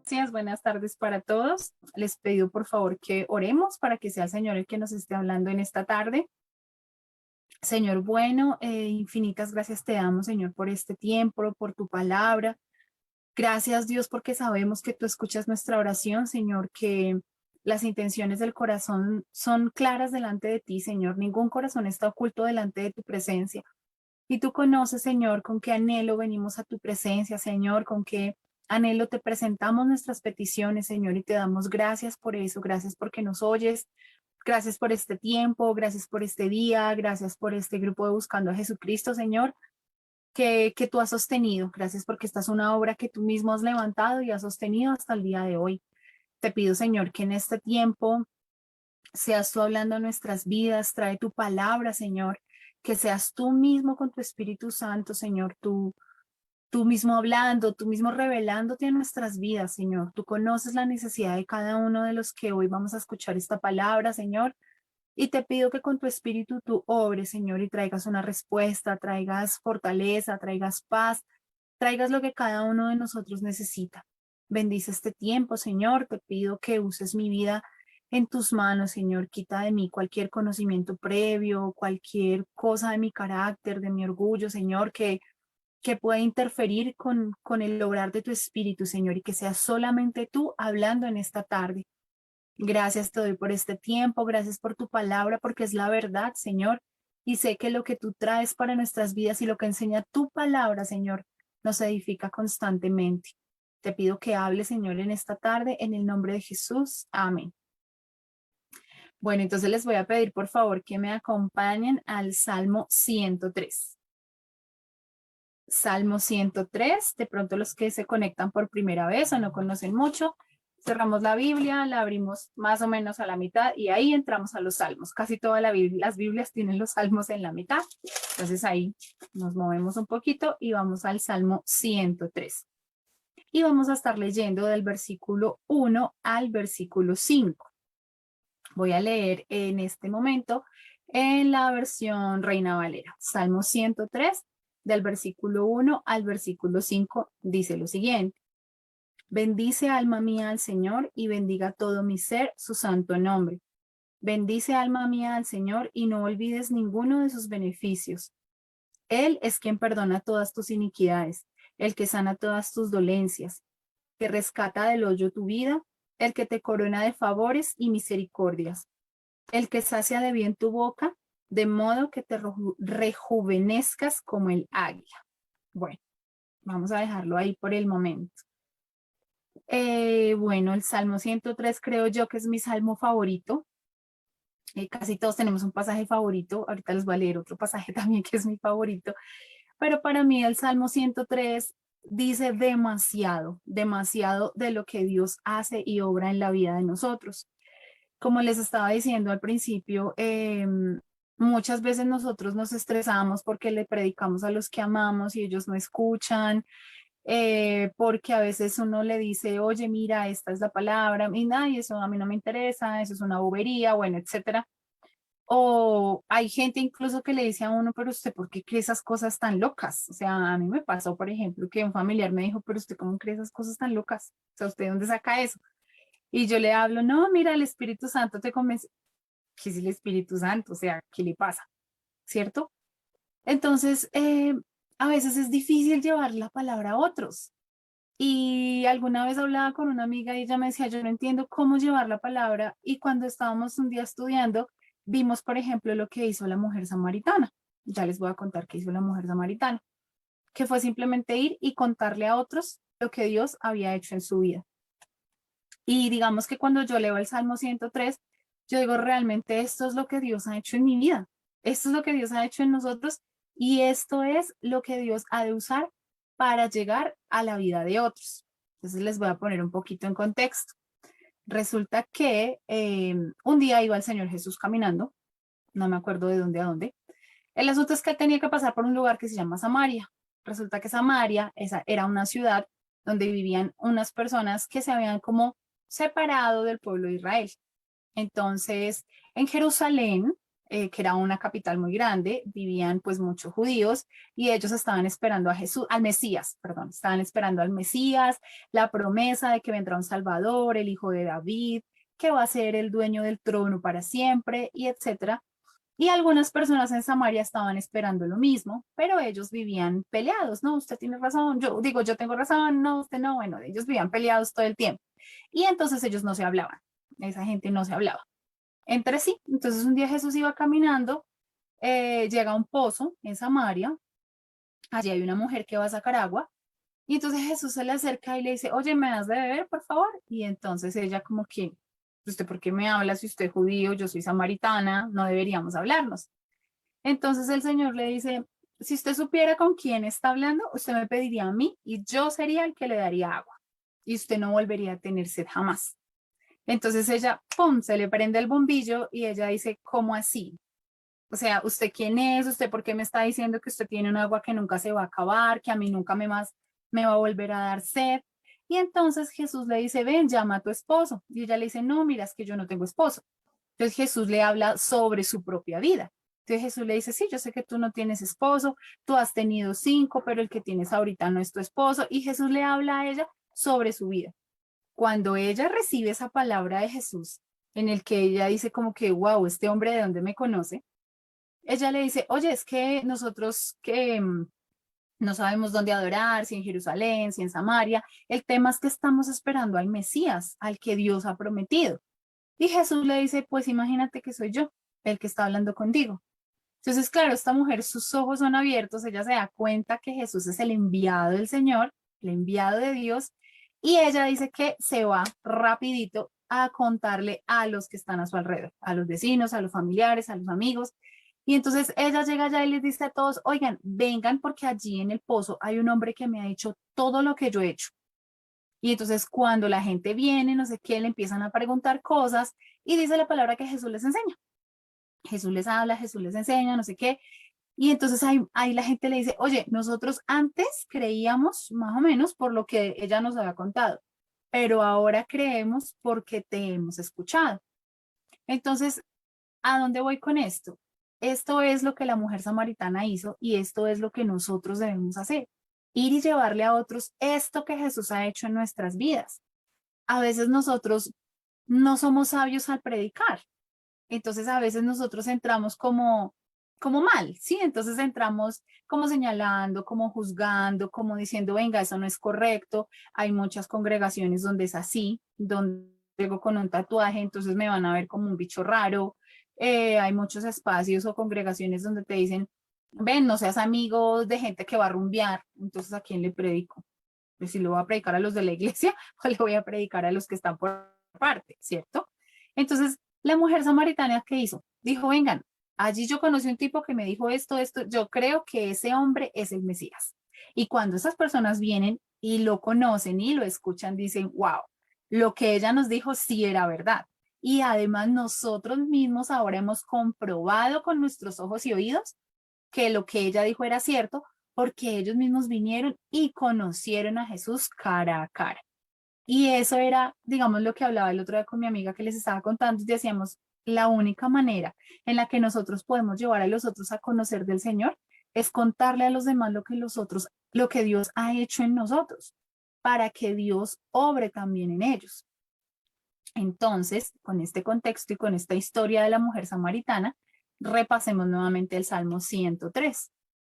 Gracias, buenas tardes para todos. Les pido por favor que oremos para que sea el Señor el que nos esté hablando en esta tarde. Señor bueno, infinitas gracias te damos, Señor, por este tiempo, por tu palabra. Gracias, Dios, porque sabemos que tú escuchas nuestra oración, Señor, que las intenciones del corazón son claras delante de ti, Señor. Ningún corazón está oculto delante de tu presencia. Y tú conoces, Señor, con qué anhelo venimos a tu presencia, Señor, con qué anhelo te presentamos nuestras peticiones, Señor, y te damos gracias por eso, gracias porque nos oyes, gracias por este tiempo, gracias por este día, gracias por este grupo de Buscando a Jesucristo, Señor, que tú has sostenido. Gracias porque esta es una obra que tú mismo has levantado y has sostenido hasta el día de hoy. Te pido, Señor, que en este tiempo seas tú hablando a nuestras vidas, trae tu palabra, Señor, que seas tú mismo con tu Espíritu Santo, Señor, tú mismo hablando, tú mismo revelándote a nuestras vidas, Señor. Tú conoces la necesidad de cada uno de los que hoy vamos a escuchar esta palabra, Señor. Y te pido que con tu espíritu tú obres, Señor, y traigas una respuesta, traigas fortaleza, traigas paz, traigas lo que cada uno de nosotros necesita. Bendice este tiempo, Señor. Te pido que uses mi vida en tus manos, Señor. Quita de mí cualquier conocimiento previo, cualquier cosa de mi carácter, de mi orgullo, Señor, que pueda interferir con el obrar de tu espíritu, Señor, y que sea solamente tú hablando en esta tarde. Gracias te doy por este tiempo, gracias por tu palabra, porque es la verdad, Señor. Y sé que lo que tú traes para nuestras vidas y lo que enseña tu palabra, Señor, nos edifica constantemente. Te pido que hables, Señor, en esta tarde, en el nombre de Jesús. Amén. Bueno, entonces les voy a pedir, por favor, que me acompañen al Salmo 103. Salmo 103, de pronto los que se conectan por primera vez o no conocen mucho, cerramos la Biblia, la abrimos más o menos a la mitad y ahí entramos a los salmos. Casi todas las Biblias tienen los salmos en la mitad. Entonces ahí nos movemos un poquito y vamos al Salmo 103. Y vamos a estar leyendo del versículo 1 al versículo 5. Voy a leer en este momento en la versión Reina Valera. Salmo 103, del versículo 1 al versículo 5, dice lo siguiente. Bendice alma mía al Señor y bendiga todo mi ser su santo nombre. Bendice alma mía al Señor y no olvides ninguno de sus beneficios. Él es quien perdona todas tus iniquidades, el que sana todas tus dolencias, que rescata del hoyo tu vida, el que te corona de favores y misericordias, el que sacia de bien tu boca, de modo que te rejuvenezcas como el águila. Bueno, vamos a dejarlo ahí por el momento. Bueno, el Salmo 103 creo yo que es mi salmo favorito. Casi todos tenemos un pasaje favorito. Ahorita les voy a leer otro pasaje también que es mi favorito. Pero para mí el Salmo 103 dice demasiado, demasiado de lo que Dios hace y obra en la vida de nosotros. Como les estaba diciendo al principio, muchas veces nosotros nos estresamos porque le predicamos a los que amamos y ellos no escuchan, porque a veces uno le dice, oye, mira, esta es la palabra, y nada, y eso a mí no me interesa, eso es una bobería, bueno, etcétera. O hay gente incluso que le dice a uno, pero usted, ¿por qué cree esas cosas tan locas? O sea, a mí me pasó, por ejemplo, que un familiar me dijo, pero usted, ¿cómo cree esas cosas tan locas? O sea, ¿usted dónde saca eso? Y yo le hablo, no, mira, el Espíritu Santo te convence. ¿Qué es el Espíritu Santo? O sea, ¿qué le pasa? ¿Cierto? Entonces, a veces es difícil llevar la palabra a otros. Y alguna vez hablaba con una amiga y ella me decía, yo no entiendo cómo llevar la palabra. Y cuando estábamos un día estudiando, vimos, por ejemplo, lo que hizo la mujer samaritana. Ya les voy a contar qué hizo la mujer samaritana, que fue simplemente ir y contarle a otros lo que Dios había hecho en su vida. Y digamos que cuando yo leo el Salmo 103, yo digo, realmente esto es lo que Dios ha hecho en mi vida. Esto es lo que Dios ha hecho en nosotros y esto es lo que Dios ha de usar para llegar a la vida de otros. Entonces les voy a poner un poquito en contexto. Resulta que un día iba el Señor Jesús caminando, no me acuerdo de dónde a dónde. El asunto es que él tenía que pasar por un lugar que se llama Samaria. Resulta que Samaria esa era una ciudad donde vivían unas personas que se habían como separado del pueblo de Israel. Entonces, en Jerusalén que era una capital muy grande, vivían pues muchos judíos y ellos estaban esperando a Jesús, al Mesías, perdón, estaban esperando al Mesías, la promesa de que vendrá un Salvador, el hijo de David, que va a ser el dueño del trono para siempre, y etcétera. Y algunas personas en Samaria estaban esperando lo mismo, pero ellos vivían peleados, no, usted tiene razón, yo digo, yo tengo razón, no, usted no, bueno, ellos vivían peleados todo el tiempo. Y entonces ellos no se hablaban, esa gente no se hablaba entre sí. Entonces un día Jesús iba caminando, llega a un pozo en Samaria, allí hay una mujer que va a sacar agua, y entonces Jesús se le acerca y le dice, oye, ¿me das de beber, por favor? Y entonces ella como que, ¿usted por qué me habla si usted es judío, yo soy samaritana, no deberíamos hablarnos? Entonces el Señor le dice, si usted supiera con quién está hablando, usted me pediría a mí y yo sería el que le daría agua y usted no volvería a tener sed jamás. Entonces ella, ¡pum!, se le prende el bombillo y ella dice, ¿cómo así? O sea, ¿usted quién es? ¿Usted por qué me está diciendo que usted tiene un agua que nunca se va a acabar, que a mí nunca más me va a volver a dar sed? Y entonces Jesús le dice, ven, llama a tu esposo. Y ella le dice, no, mira, es que yo no tengo esposo. Entonces Jesús le habla sobre su propia vida. Entonces Jesús le dice, sí, yo sé que tú no tienes esposo, tú has tenido 5, pero el que tienes ahorita no es tu esposo. Y Jesús le habla a ella sobre su vida. Cuando ella recibe esa palabra de Jesús, en el que ella dice como que, wow, este hombre de dónde me conoce, ella le dice, oye, es que nosotros que no sabemos dónde adorar, si en Jerusalén, si en Samaria, el tema es que estamos esperando al Mesías, al que Dios ha prometido. Y Jesús le dice, pues imagínate que soy yo, el que está hablando contigo. Entonces, claro, esta mujer, sus ojos son abiertos, ella se da cuenta que Jesús es el enviado del Señor, el enviado de Dios, y ella dice que se va rapidito a contarle a los que están a su alrededor, a los vecinos, a los familiares, a los amigos. Y entonces ella llega allá y les dice a todos, oigan, vengan porque allí en el pozo hay un hombre que me ha hecho todo lo que yo he hecho. Y entonces cuando la gente viene, no sé qué, le empiezan a preguntar cosas y dice la palabra que Jesús les enseña. Jesús les habla, Jesús les enseña, no sé qué. Y entonces ahí la gente le dice, oye, nosotros antes creíamos más o menos por lo que ella nos había contado, pero ahora creemos porque te hemos escuchado. Entonces, ¿a dónde voy con esto? Esto es lo que la mujer samaritana hizo y esto es lo que nosotros debemos hacer. Ir y llevarle a otros esto que Jesús ha hecho en nuestras vidas. A veces nosotros no somos sabios al predicar. Entonces a veces nosotros entramos como mal, ¿sí? Entonces entramos como señalando, como juzgando, como diciendo, venga, eso no es correcto. Hay muchas congregaciones donde es así, donde llego con un tatuaje, entonces me van a ver como un bicho raro. Hay muchos espacios o congregaciones donde te dicen, ven, no seas amigo de gente que va a rumbear. Entonces, ¿a quién le predico? Pues si lo voy a predicar a los de la iglesia o le voy a predicar a los que están por parte, ¿cierto? Entonces, la mujer samaritana, ¿qué hizo? Dijo, vengan, allí yo conocí un tipo que me dijo esto, yo creo que ese hombre es el Mesías. Y cuando esas personas vienen y lo conocen y lo escuchan, dicen, wow, lo que ella nos dijo sí era verdad. Y además nosotros mismos ahora hemos comprobado con nuestros ojos y oídos que lo que ella dijo era cierto, porque ellos mismos vinieron y conocieron a Jesús cara a cara. Y eso era, digamos, lo que hablaba el otro día con mi amiga que les estaba contando y decíamos, la única manera en la que nosotros podemos llevar a los otros a conocer del Señor es contarle a los demás lo que los otros, lo que Dios ha hecho en nosotros, para que Dios obre también en ellos. Entonces, con este contexto y con esta historia de la mujer samaritana, repasemos nuevamente el Salmo 103.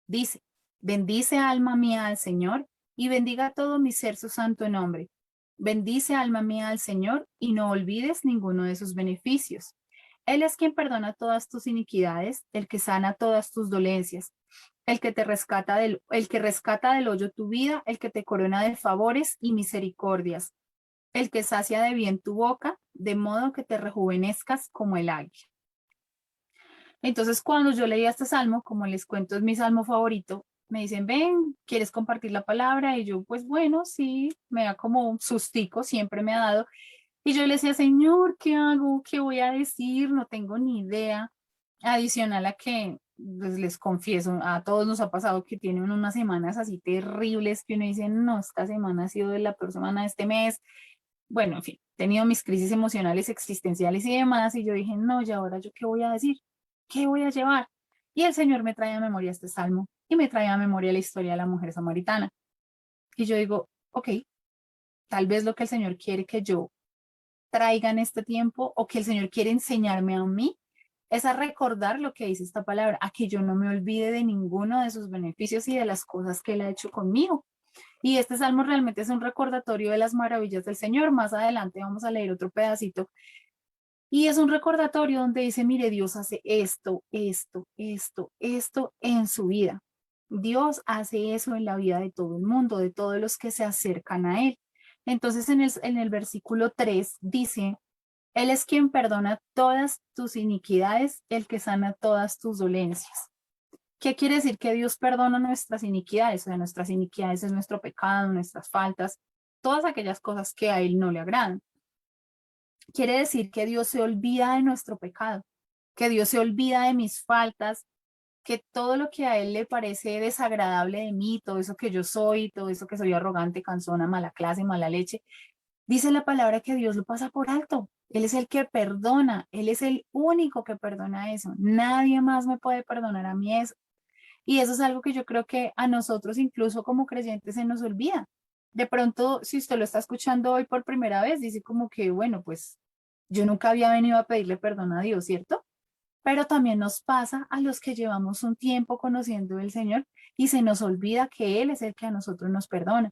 Dice, bendice alma mía al Señor y bendiga todo mi ser su santo nombre. Bendice alma mía al Señor y no olvides ninguno de sus beneficios. Él es quien perdona todas tus iniquidades, el que sana todas tus dolencias, el que rescata del hoyo tu vida, el que te corona de favores y misericordias, el que sacia de bien tu boca, de modo que te rejuvenezcas como el águila. Entonces, cuando yo leía este salmo, como les cuento, es mi salmo favorito, me dicen, ven, ¿quieres compartir la palabra? Y yo, pues bueno, sí, me da como un sustico, siempre me ha dado. Y yo le decía, Señor, ¿qué hago? ¿Qué voy a decir? No tengo ni idea. Adicional a que, pues les confieso, a todos nos ha pasado que tienen unas semanas así terribles que uno dice, no, esta semana ha sido de la peor semana de este mes. Bueno, en fin, he tenido mis crisis emocionales existenciales y demás, y yo dije, no, ¿y ahora yo qué voy a decir? ¿qué voy a llevar? Y el Señor me trae a memoria este salmo y me trae a memoria la historia de la mujer samaritana. Y yo digo, ok, tal vez lo que el Señor quiere que yo traiga en este tiempo o que el Señor quiere enseñarme a mí es a recordar lo que dice esta palabra, a que yo no me olvide de ninguno de sus beneficios y de las cosas que Él ha hecho conmigo. Y este salmo realmente es un recordatorio de las maravillas del Señor. Más adelante vamos a leer otro pedacito. Y es un recordatorio donde dice, mire, Dios hace esto, esto, esto, esto en su vida. Dios hace eso en la vida de todo el mundo, de todos los que se acercan a Él. Entonces en el versículo 3 dice, Él es quien perdona todas tus iniquidades, el que sana todas tus dolencias. ¿Qué quiere decir? Que Dios perdona nuestras iniquidades, o sea, nuestras iniquidades es nuestro pecado, nuestras faltas, todas aquellas cosas que a Él no le agradan. Quiere decir que Dios se olvida de nuestro pecado, que Dios se olvida de mis faltas, que todo lo que a Él le parece desagradable de mí, todo eso que yo soy, todo eso que soy arrogante, cansona, mala clase, mala leche, dice la palabra que Dios lo pasa por alto. Él es el que perdona, Él es el único que perdona eso. Nadie más me puede perdonar a mí eso. Y eso es algo que yo creo que a nosotros, incluso como creyentes, se nos olvida. De pronto, si usted lo está escuchando hoy por primera vez, dice como que, bueno, pues yo nunca había venido a pedirle perdón a Dios, ¿cierto? Pero también nos pasa a los que llevamos un tiempo conociendo al Señor y se nos olvida que Él es el que a nosotros nos perdona.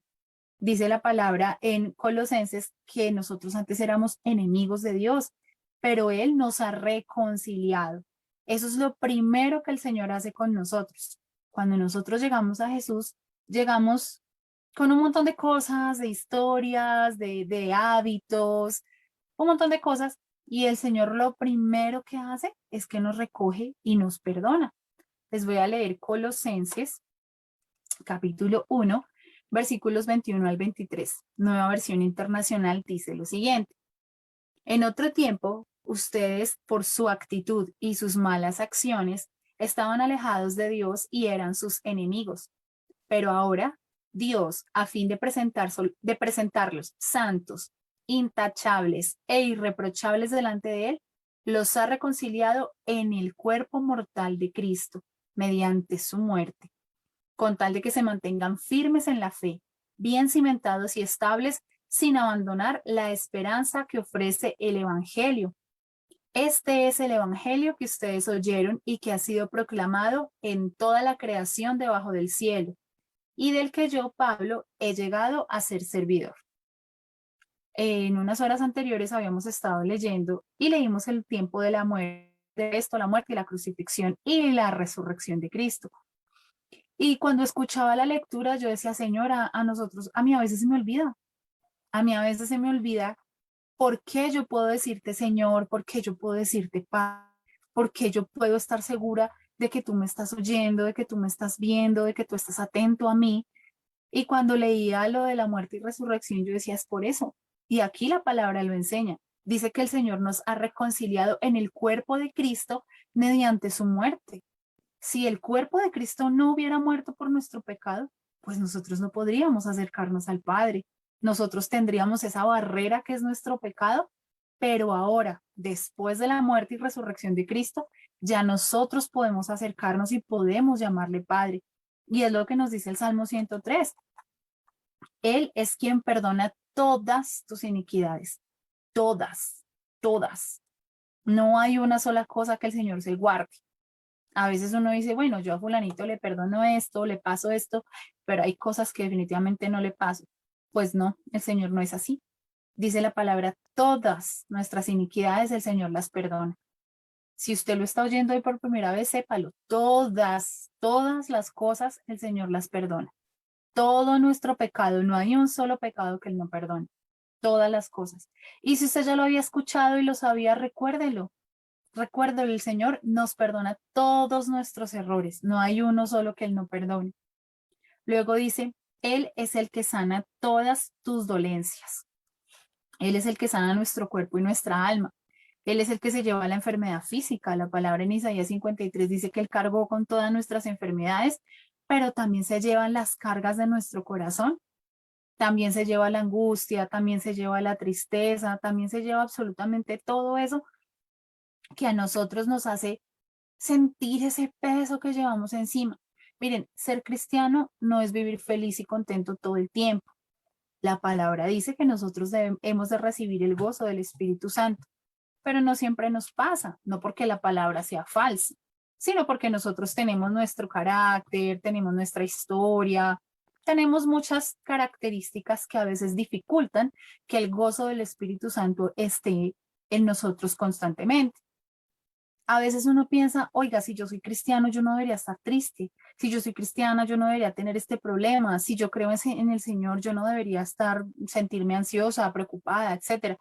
Dice la palabra en Colosenses que nosotros antes éramos enemigos de Dios, pero Él nos ha reconciliado. Eso es lo primero que el Señor hace con nosotros. Cuando nosotros llegamos a Jesús, llegamos con un montón de cosas, de historias, de hábitos, un montón de cosas, y el Señor lo primero que hace es que nos recoge y nos perdona. Les voy a leer Colosenses capítulo 1, versículos 21 al 23. Nueva versión internacional dice lo siguiente. En otro tiempo, ustedes, por su actitud y sus malas acciones, estaban alejados de Dios y eran sus enemigos. Pero ahora, Dios, a fin de presentarlos santos, intachables e irreprochables delante de Él, los ha reconciliado en el cuerpo mortal de Cristo, mediante su muerte, con tal de que se mantengan firmes en la fe, bien cimentados y estables, sin abandonar la esperanza que ofrece el Evangelio. Este es el Evangelio que ustedes oyeron y que ha sido proclamado en toda la creación debajo del cielo, y del que yo, Pablo, he llegado a ser servidor. En unas horas anteriores habíamos estado leyendo y leímos el tiempo de la muerte, la muerte y la crucifixión y la resurrección de Cristo. Y cuando escuchaba la lectura, yo decía, Señora, a nosotros, a mí a veces se me olvida, a mí a veces se me olvida por qué yo puedo decirte Señor, por qué yo puedo decirte Padre, por qué yo puedo estar segura de que tú me estás oyendo, de que tú me estás viendo, de que tú estás atento a mí. Y cuando leía lo de la muerte y resurrección, yo decía, es por eso. Y aquí la palabra lo enseña. Dice que el Señor nos ha reconciliado en el cuerpo de Cristo mediante su muerte. Si el cuerpo de Cristo no hubiera muerto por nuestro pecado, pues nosotros no podríamos acercarnos al Padre. Nosotros tendríamos esa barrera que es nuestro pecado, pero ahora, después de la muerte y resurrección de Cristo, ya nosotros podemos acercarnos y podemos llamarle Padre. Y es lo que nos dice el Salmo 103. Él es quien perdona todas tus iniquidades, todas, todas. No hay una sola cosa que el Señor se guarde. A veces uno dice, bueno, yo a fulanito le perdono esto, le paso esto, pero hay cosas que definitivamente no le paso. Pues no, el Señor no es así. Dice la palabra, todas nuestras iniquidades el Señor las perdona. Si usted lo está oyendo hoy por primera vez, sépalo, todas las cosas el Señor las perdona. Todo nuestro pecado, no hay un solo pecado que Él no perdone. Todas las cosas. Y si usted ya lo había escuchado y lo sabía, recuérdelo. Recuérdelo, el Señor nos perdona todos nuestros errores. No hay uno solo que Él no perdone. Luego dice, Él es el que sana todas tus dolencias. Él es el que sana nuestro cuerpo y nuestra alma. Él es el que se lleva la enfermedad física. La palabra en Isaías 53 dice que Él cargó con todas nuestras enfermedades, pero también se llevan las cargas de nuestro corazón. También se lleva la angustia, también se lleva la tristeza, también se lleva absolutamente todo eso que a nosotros nos hace sentir ese peso que llevamos encima. Miren, ser cristiano no es vivir feliz y contento todo el tiempo. La palabra dice que nosotros hemos de recibir el gozo del Espíritu Santo, pero no siempre nos pasa, no porque la palabra sea falsa, sino porque nosotros tenemos nuestro carácter, tenemos nuestra historia, tenemos muchas características que a veces dificultan que el gozo del Espíritu Santo esté en nosotros constantemente. A veces uno piensa, oiga, si yo soy cristiano, yo no debería estar triste. Si yo soy cristiana, yo no debería tener este problema. Si yo creo en el Señor, yo no debería sentirme ansiosa, preocupada, etcétera.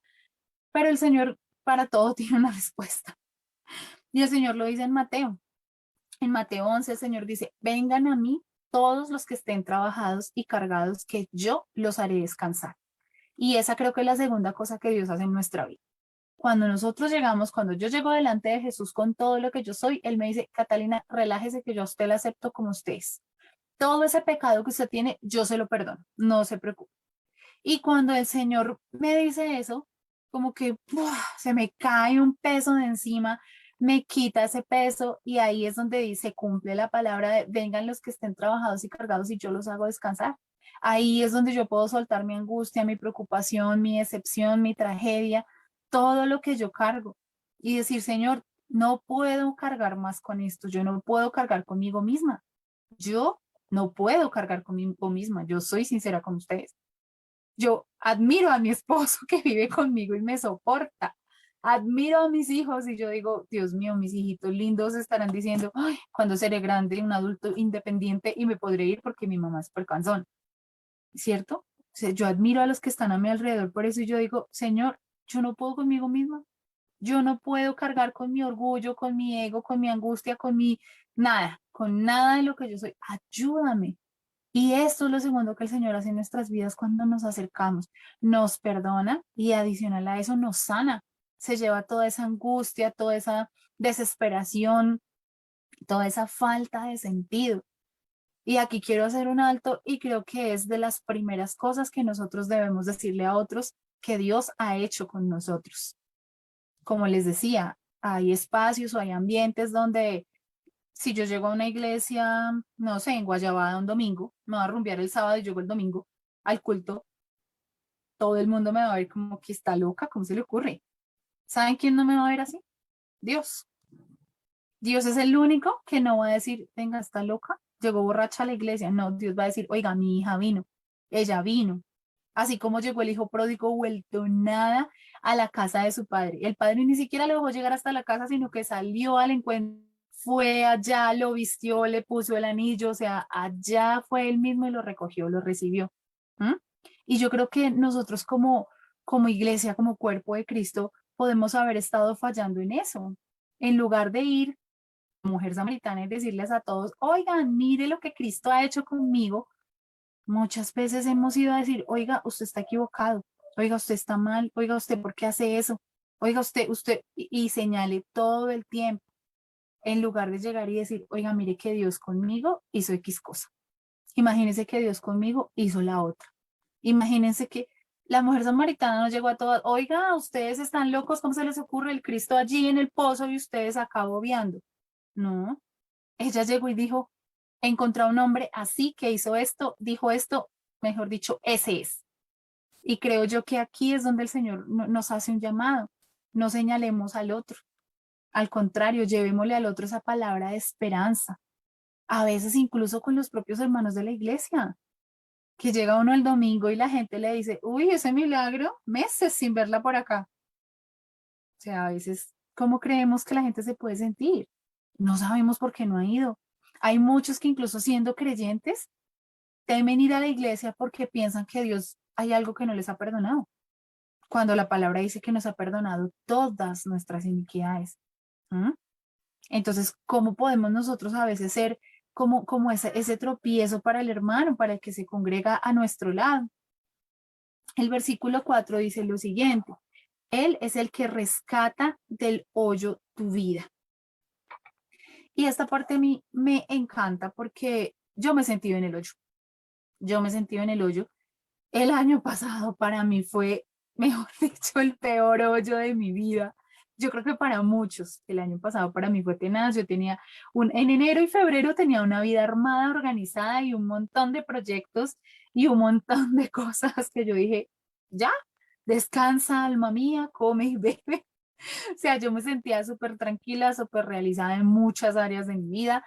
Pero el Señor para todo tiene una respuesta. Y el Señor lo dice en Mateo. En Mateo 11, el Señor dice, vengan a mí todos los que estén trabajados y cargados, que yo los haré descansar. Y esa creo que es la segunda cosa que Dios hace en nuestra vida. Cuando nosotros llegamos, cuando yo llego delante de Jesús con todo lo que yo soy, Él me dice, Catalina, relájese que yo a usted la acepto como usted es. Todo ese pecado que usted tiene, yo se lo perdono, no se preocupe. Y cuando el Señor me dice eso, como que se me cae un peso de encima, me quita ese peso y ahí es donde dice, cumple la palabra de vengan los que estén trabajados y cargados y yo los hago descansar. Ahí es donde yo puedo soltar mi angustia, mi preocupación, mi decepción, mi tragedia, todo lo que yo cargo y decir, Señor, no puedo cargar más con esto, yo no puedo cargar conmigo misma, yo no puedo cargar conmigo misma, yo soy sincera con ustedes. Yo admiro a mi esposo que vive conmigo y me soporta. Admiro a mis hijos y yo digo, Dios mío, mis hijitos lindos estarán diciendo, ay, cuando seré grande, un adulto independiente y me podré ir porque mi mamá es súper cansón, ¿cierto? O sea, yo admiro a los que están a mi alrededor, por eso yo digo, Señor, yo no puedo conmigo misma, yo no puedo cargar con mi orgullo, con mi ego, con mi angustia, nada, con nada de lo que yo soy. Ayúdame. Y esto es lo segundo que el Señor hace en nuestras vidas cuando nos acercamos. Nos perdona y adicional a eso nos sana. Se lleva toda esa angustia, toda esa desesperación, toda esa falta de sentido. Y aquí quiero hacer un alto y creo que es de las primeras cosas que nosotros debemos decirle a otros que Dios ha hecho con nosotros. Como les decía, hay espacios o hay ambientes donde si yo llego a una iglesia, no sé, en Guayabada un domingo, me voy a rumbear el sábado y llego el domingo al culto, todo el mundo me va a ver como que está loca, ¿cómo se le ocurre? ¿Saben quién no me va a ver así? Dios. Dios es el único que no va a decir, venga, está loca, llegó borracha a la iglesia. No, Dios va a decir, oiga, mi hija vino, ella vino. Así como llegó el hijo pródigo vuelto nada a la casa de su padre. El padre ni siquiera le dejó llegar hasta la casa, sino que salió al encuentro, fue allá, lo vistió, le puso el anillo, o sea, allá fue él mismo y lo recogió, lo recibió. ¿Mm? Y yo creo que nosotros como iglesia, como cuerpo de Cristo, podemos haber estado fallando en eso. En lugar de ir a mujer samaritana y decirles a todos, oigan, mire lo que Cristo ha hecho conmigo, muchas veces hemos ido a decir, oiga, usted está equivocado, oiga, usted está mal, oiga, usted, ¿por qué hace eso? Oiga, y señale todo el tiempo, en lugar de llegar y decir, oiga, mire que Dios conmigo hizo X cosa. Imagínense que Dios conmigo hizo la otra. Imagínense que la mujer samaritana nos llegó a todas, oiga, ustedes están locos, ¿cómo se les ocurre el Cristo allí en el pozo y ustedes acá bobeando? No, ella llegó y dijo, encontré a un hombre así que hizo esto, dijo esto, mejor dicho, ese es. Y creo yo que aquí es donde el Señor nos hace un llamado. No señalemos al otro. Al contrario, llevémosle al otro esa palabra de esperanza. A veces incluso con los propios hermanos de la iglesia, que llega uno el domingo y la gente le dice, uy, ese milagro, meses sin verla por acá. O sea, a veces, ¿cómo creemos que la gente se puede sentir? No sabemos por qué no ha ido. Hay muchos que incluso siendo creyentes, temen ir a la iglesia porque piensan que Dios hay algo que no les ha perdonado, cuando la palabra dice que nos ha perdonado todas nuestras iniquidades. ¿Mm? Entonces, ¿cómo podemos nosotros a veces ser como ese tropiezo para el hermano, para el que se congrega a nuestro lado? El versículo 4 dice lo siguiente, Él es el que rescata del hoyo tu vida. Y esta parte a mí me encanta porque yo me he sentido en el hoyo. Yo me he sentido en el hoyo. El año pasado para mí fue, mejor dicho, el peor hoyo de mi vida. Yo creo que para muchos, el año pasado para mí fue tenaz. Yo tenía en enero y febrero tenía una vida armada, organizada y un montón de proyectos y un montón de cosas que yo dije, ya, descansa, alma mía, come y bebe. O sea, yo me sentía súper tranquila, súper realizada en muchas áreas de mi vida.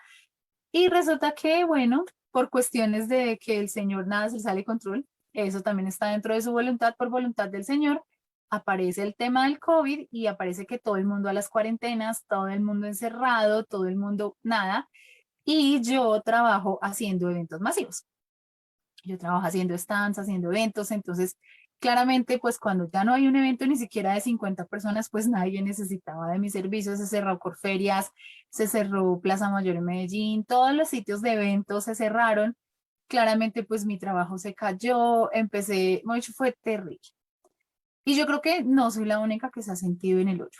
Y resulta que, bueno, por cuestiones de que el Señor nada se le sale de control, eso también está dentro de su voluntad, por voluntad del Señor, aparece el tema del COVID y aparece que todo el mundo a las cuarentenas, todo el mundo encerrado, todo el mundo nada. Y yo trabajo haciendo eventos masivos. Yo trabajo haciendo stands, haciendo eventos, entonces claramente pues cuando ya no hay un evento ni siquiera de 50 personas, pues nadie necesitaba de mis servicios, se cerró Corferias, se cerró Plaza Mayor en Medellín, todos los sitios de eventos se cerraron, claramente pues mi trabajo se cayó, empecé, mucho fue terrible. Y yo creo que no soy la única que se ha sentido en el hoyo.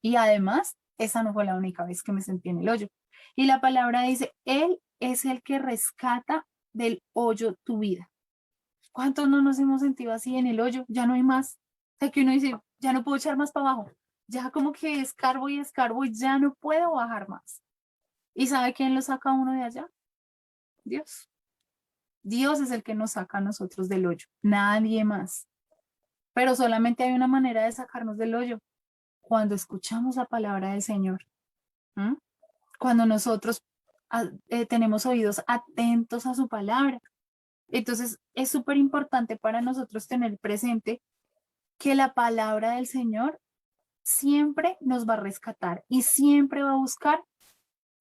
Y además, esa no fue la única vez que me sentí en el hoyo. Y la palabra dice, Él es el que rescata del hoyo tu vida. ¿Cuántos no nos hemos sentido así en el hoyo? Ya no hay más. O sea, que uno dice, ya no puedo echar más para abajo. Ya como que escarbo y ya no puedo bajar más. ¿Y sabe quién lo saca a uno de allá? Dios. Dios es el que nos saca a nosotros del hoyo. Nadie más. Pero solamente hay una manera de sacarnos del hoyo. Cuando escuchamos la palabra del Señor. ¿Mm? Cuando nosotros tenemos oídos atentos a su palabra. Entonces, es súper importante para nosotros tener presente que la palabra del Señor siempre nos va a rescatar y siempre va a buscar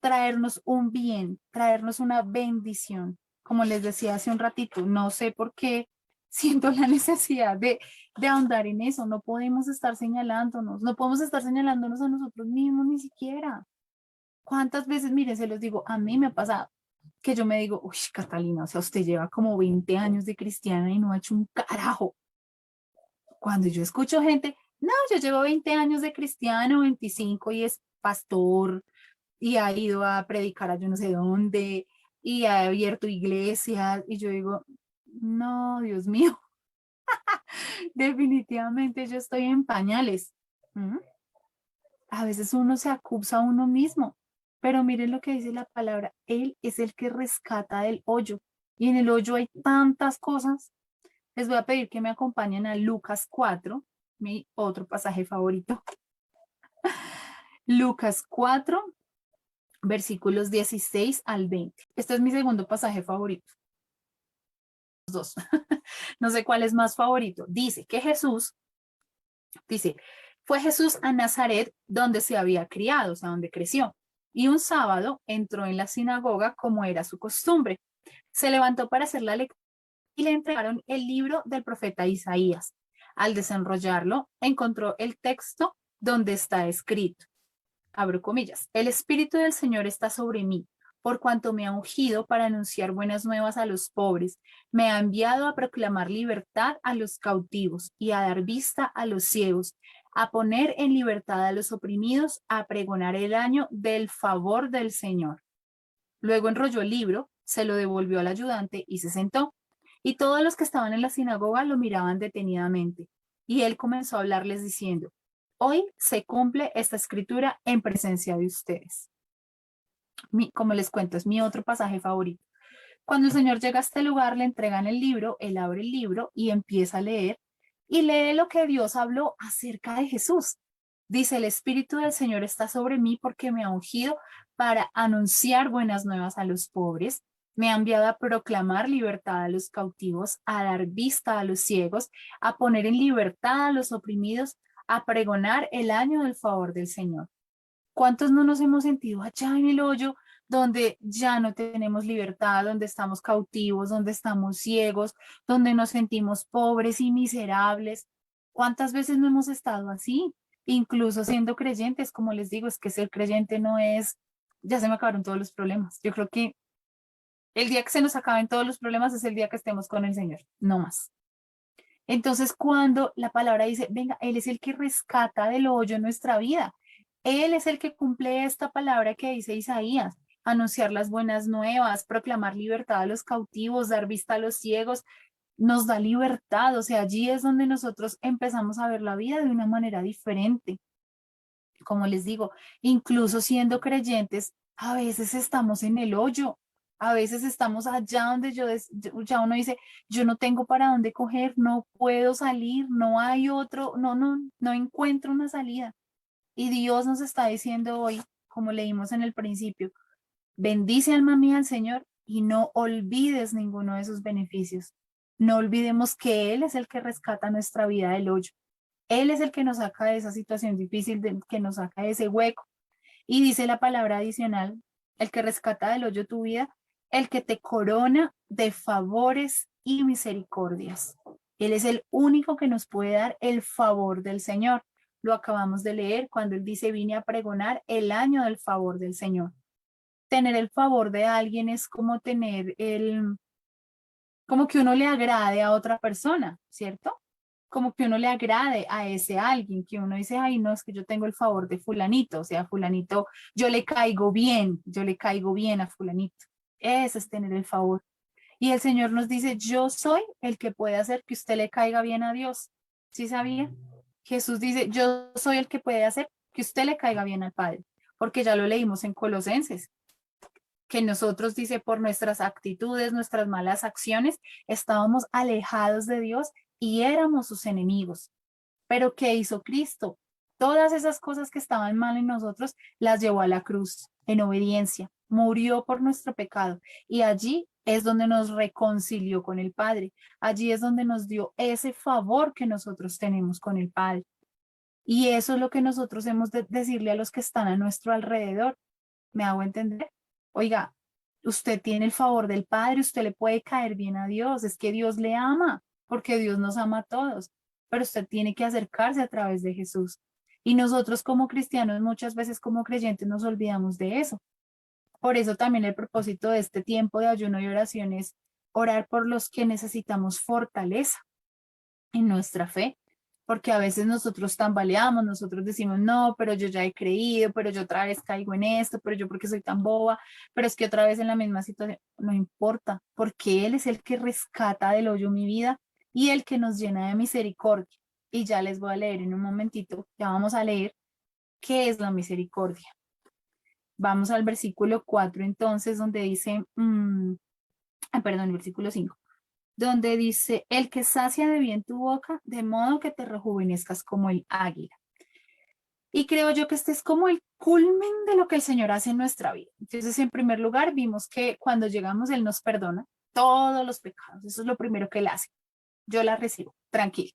traernos un bien, traernos una bendición. Como les decía hace un ratito, no sé por qué siento la necesidad de ahondar en eso. No podemos estar señalándonos, no podemos estar señalándonos a nosotros mismos ni siquiera. ¿Cuántas veces, miren, se los digo, a mí me ha pasado que yo me digo, uy, Catalina, o sea, usted lleva como 20 años de cristiana y no ha hecho un carajo. Cuando yo escucho gente, no, yo llevo 20 años de cristiano, 25 y es pastor y ha ido a predicar a yo no sé dónde y ha abierto iglesias y yo digo, no, Dios mío, definitivamente yo estoy en pañales. ¿Mm? A veces uno se acusa a uno mismo, pero miren lo que dice la palabra, Él es el que rescata del hoyo y en el hoyo hay tantas cosas. Les voy a pedir que me acompañen a Lucas 4, mi otro pasaje favorito. Lucas 4, versículos 16 al 20. Este es mi segundo pasaje favorito. Los dos. No sé cuál es más favorito. Dice, fue Jesús a Nazaret donde se había criado, o sea, donde creció. Y un sábado entró en la sinagoga como era su costumbre. Se levantó para hacer la lectura y le entregaron el libro del profeta Isaías. Al desenrollarlo, encontró el texto donde está escrito, abro comillas, el Espíritu del Señor está sobre mí, por cuanto me ha ungido para anunciar buenas nuevas a los pobres, me ha enviado a proclamar libertad a los cautivos y a dar vista a los ciegos, a poner en libertad a los oprimidos, a pregonar el año del favor del Señor. Luego enrolló el libro, se lo devolvió al ayudante y se sentó. Y todos los que estaban en la sinagoga lo miraban detenidamente. Y él comenzó a hablarles diciendo, hoy se cumple esta escritura en presencia de ustedes. Como les cuento, es mi otro pasaje favorito. Cuando el Señor llega a este lugar, le entregan el libro, él abre el libro y empieza a leer y lee lo que Dios habló acerca de Jesús. Dice, el Espíritu del Señor está sobre mí porque me ha ungido para anunciar buenas nuevas a los pobres, me ha enviado a proclamar libertad a los cautivos, a dar vista a los ciegos, a poner en libertad a los oprimidos, a pregonar el año del favor del Señor. ¿Cuántos no nos hemos sentido allá en el hoyo donde ya no tenemos libertad, donde estamos cautivos, donde estamos ciegos, donde nos sentimos pobres y miserables? ¿Cuántas veces no hemos estado así? Incluso siendo creyentes, como les digo, es que ser creyente no es, ya se me acabaron todos los problemas. Yo creo que el día que se nos acaben todos los problemas es el día que estemos con el Señor, no más. Entonces, cuando la palabra dice, venga, Él es el que rescata del hoyo nuestra vida. Él es el que cumple esta palabra que dice Isaías, anunciar las buenas nuevas, proclamar libertad a los cautivos, dar vista a los ciegos, nos da libertad. O sea, allí es donde nosotros empezamos a ver la vida de una manera diferente. Como les digo, incluso siendo creyentes, a veces estamos en el hoyo, a veces estamos allá donde ya uno dice, yo no tengo para dónde coger, no puedo salir, no hay otro, no encuentro una salida. Y Dios nos está diciendo hoy, como leímos en el principio, bendice alma mía al Señor y no olvides ninguno de sus beneficios. No olvidemos que Él es el que rescata nuestra vida del hoyo. Él es el que nos saca de esa situación difícil, que nos saca de ese hueco. Y dice la palabra adicional, el que rescata del hoyo tu vida, el que te corona de favores y misericordias. Él es el único que nos puede dar el favor del Señor. Lo acabamos de leer cuando él dice, vine a pregonar el año del favor del Señor. Tener el favor de alguien es como como que uno le agrade a otra persona, ¿cierto? Como que uno le agrade a ese alguien, que uno dice, ay, no, es que yo tengo el favor de fulanito, o sea, fulanito, yo le caigo bien a fulanito. Ese es tener el favor. Y el Señor nos dice, yo soy el que puede hacer que usted le caiga bien a Dios. ¿Sí sabía? Jesús dice, yo soy el que puede hacer que usted le caiga bien al Padre, porque ya lo leímos en Colosenses que nosotros, dice, por nuestras actitudes, nuestras malas acciones, estábamos alejados de Dios y éramos sus enemigos. Pero ¿qué hizo Cristo? Todas esas cosas que estaban mal en nosotros las llevó a la cruz en obediencia, murió por nuestro pecado y allí es donde nos reconcilió con el Padre. Allí es donde nos dio ese favor que nosotros tenemos con el Padre. Y eso es lo que nosotros hemos de decirle a los que están a nuestro alrededor. ¿Me hago entender? Oiga, usted tiene el favor del Padre, usted le puede caer bien a Dios, es que Dios le ama, porque Dios nos ama a todos, pero usted tiene que acercarse a través de Jesús. Y nosotros como cristianos, muchas veces como creyentes, nos olvidamos de eso. Por eso también el propósito de este tiempo de ayuno y oración es orar por los que necesitamos fortaleza en nuestra fe, porque a veces nosotros tambaleamos, nosotros decimos, no, pero yo ya he creído, pero yo otra vez caigo en esto, pero yo porque soy tan boba, pero es que otra vez en la misma situación, no importa, porque Él es el que rescata del hoyo mi vida y el que nos llena de misericordia. Y ya les voy a leer en un momentito, ya vamos a leer qué es la misericordia. Vamos al versículo 4 entonces, donde dice, perdón, el versículo 5 donde dice, el que sacia de bien tu boca, de modo que te rejuvenezcas como el águila. Y creo yo que este es como el culmen de lo que el Señor hace en nuestra vida. Entonces, en primer lugar, vimos que cuando llegamos, Él nos perdona todos los pecados. Eso es lo primero que Él hace. Yo la recibo, tranquilo.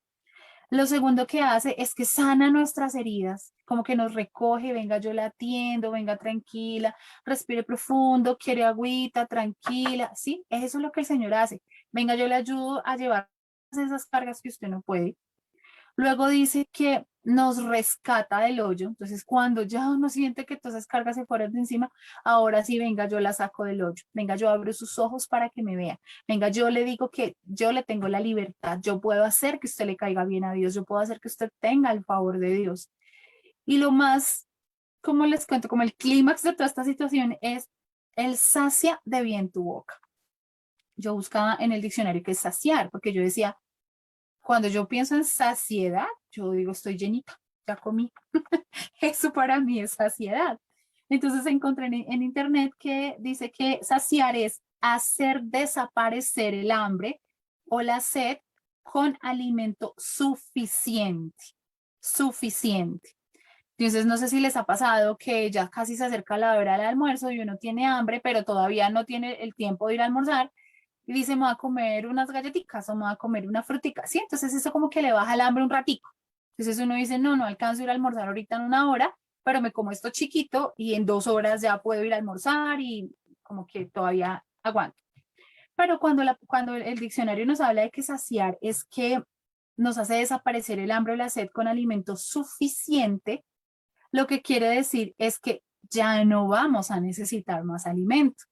Lo segundo que hace es que sana nuestras heridas, como que nos recoge, venga, yo la atiendo, venga tranquila, respire profundo, quiere agüita, tranquila, ¿sí? Eso es lo que el Señor hace. Venga, yo le ayudo a llevar esas cargas que usted no puede. Luego dice que nos rescata del hoyo, entonces cuando ya uno siente que todas esas cargas se fueron de encima, ahora sí, venga, yo la saco del hoyo, venga, yo abro sus ojos para que me vea, venga, yo le digo que yo le tengo la libertad, yo puedo hacer que usted le caiga bien a Dios, yo puedo hacer que usted tenga el favor de Dios. Y lo más, como les cuento, como el clímax de toda esta situación es el sacia de bien tu boca. Yo buscaba en el diccionario que es saciar, porque yo decía, cuando yo pienso en saciedad, yo digo, estoy llenita, ya comí. Eso para mí es saciedad. Entonces encontré en internet que dice que saciar es hacer desaparecer el hambre o la sed con alimento suficiente. Suficiente. Entonces no sé si les ha pasado que ya casi se acerca la hora del almuerzo y uno tiene hambre, pero todavía no tiene el tiempo de ir a almorzar y dice, me voy a comer unas galletitas o me voy a comer una frutica, ¿sí? Entonces eso como que le baja el hambre un ratico. Entonces uno dice, no alcanzo a ir a almorzar ahorita en una hora, pero me como esto chiquito y en 2 horas ya puedo ir a almorzar y como que todavía aguanto. Pero cuando el diccionario nos habla de que saciar es que nos hace desaparecer el hambre o la sed con alimento suficiente, lo que quiere decir es que ya no vamos a necesitar más alimento.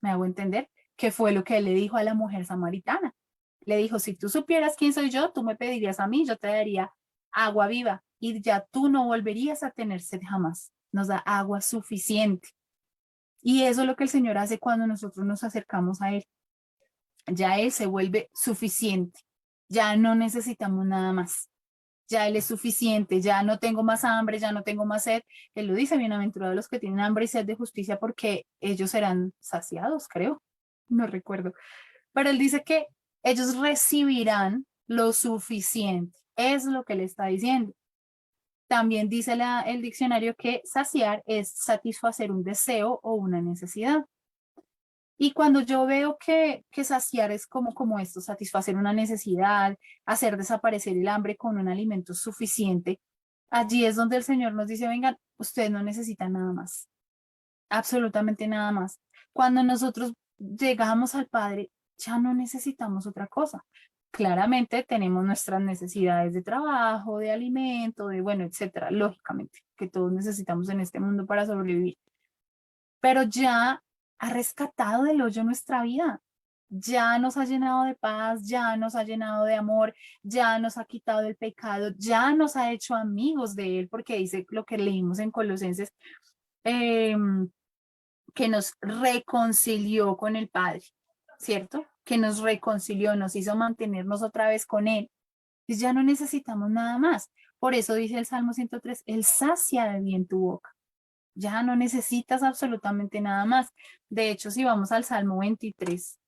¿Me hago entender? Que fue lo que él le dijo a la mujer samaritana. Le dijo, si tú supieras quién soy yo, tú me pedirías a mí, yo te daría agua viva y ya tú no volverías a tener sed jamás. Nos da agua suficiente. Y eso es lo que el Señor hace cuando nosotros nos acercamos a Él. Ya Él se vuelve suficiente. Ya no necesitamos nada más. ya Él es suficiente, ya no tengo más hambre, ya no tengo más sed. Él lo dice, bienaventurados los que tienen hambre y sed de justicia, porque ellos serán saciados, creo, no recuerdo. Pero Él dice que ellos recibirán lo suficiente, es lo que le está diciendo. También dice el diccionario que saciar es satisfacer un deseo o una necesidad. Y cuando yo veo que saciar es como esto, satisfacer una necesidad, hacer desaparecer el hambre con un alimento suficiente, allí es donde el Señor nos dice, vengan, ustedes no necesitan nada más, absolutamente nada más. Cuando nosotros llegamos al Padre, ya no necesitamos otra cosa. Claramente tenemos nuestras necesidades de trabajo, de alimento, de bueno, etcétera, lógicamente, que todos necesitamos en este mundo para sobrevivir, pero ya ha rescatado del hoyo nuestra vida, ya nos ha llenado de paz, ya nos ha llenado de amor, ya nos ha quitado el pecado, ya nos ha hecho amigos de Él, porque dice lo que leímos en Colosenses, eh, que nos reconcilió con el Padre, ¿cierto? Que nos reconcilió, nos hizo mantenernos otra vez con Él. Pues ya no necesitamos nada más. Por eso dice el Salmo 103, Él sacia de bien tu boca. Ya no necesitas absolutamente nada más. De hecho, si vamos al Salmo 23,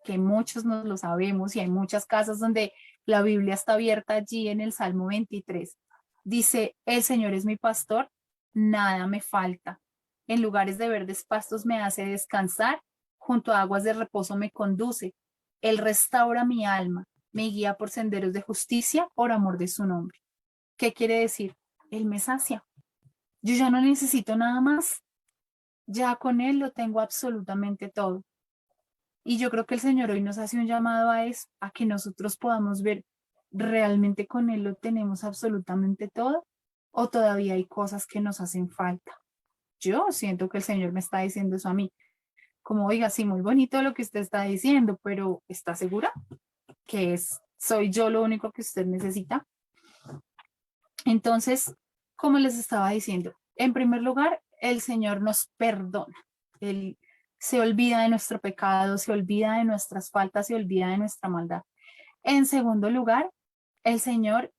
que muchos nos lo sabemos y hay muchas casas donde la Biblia está abierta allí en el Salmo 23, dice, el Señor es mi pastor, nada me falta. En lugares de verdes pastos me hace descansar, junto a aguas de reposo me conduce. Él restaura mi alma, me guía por senderos de justicia por amor de su nombre. ¿Qué quiere decir? Él me sacia. Yo ya no necesito nada más. Ya con Él lo tengo absolutamente todo. Y yo creo que el Señor hoy nos hace un llamado a eso, a que nosotros podamos ver realmente con Él lo tenemos absolutamente todo o todavía hay cosas que nos hacen falta. Yo siento que el Señor me está diciendo eso a mí, como, oiga, sí, muy bonito lo que usted está diciendo, pero ¿está segura que soy yo lo único que usted necesita? Entonces, como les estaba diciendo, en primer lugar, el Señor nos perdona. Él se olvida de nuestro pecado, se olvida de nuestras faltas, se olvida de nuestra maldad. En segundo lugar, el Señor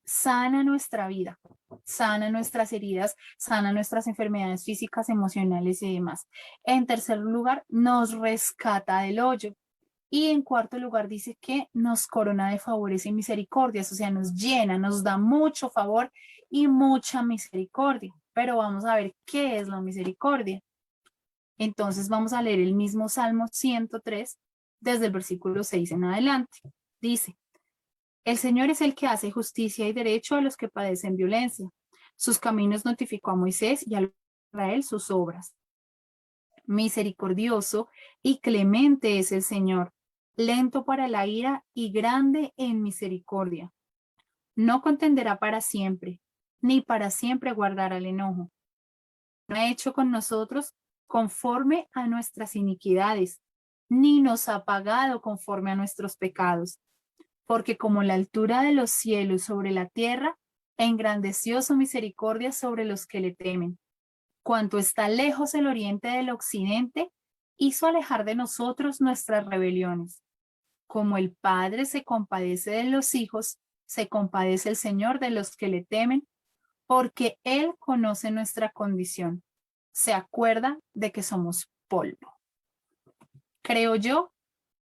sana nuestra vida, sana nuestras heridas, sana nuestras enfermedades físicas, emocionales y demás. En tercer lugar, nos rescata del hoyo. Y en cuarto lugar dice que nos corona de favores y misericordias, o sea, nos llena, nos da mucho favor y mucha misericordia. Pero vamos a ver qué es la misericordia. Entonces vamos a leer el mismo Salmo 103 desde el versículo 6 en adelante. Dice, el Señor es el que hace justicia y derecho a los que padecen violencia. Sus caminos notificó a Moisés y a Israel sus obras. Misericordioso y clemente es el Señor, lento para la ira y grande en misericordia. No contenderá para siempre, ni para siempre guardará el enojo. No ha hecho con nosotros conforme a nuestras iniquidades, ni nos ha pagado conforme a nuestros pecados, porque como la altura de los cielos sobre la tierra, engrandeció su misericordia sobre los que le temen. Cuanto está lejos el oriente del occidente, hizo alejar de nosotros nuestras rebeliones. Como el Padre se compadece de los hijos, se compadece el Señor de los que le temen, porque Él conoce nuestra condición. Se acuerda de que somos polvo. Creo yo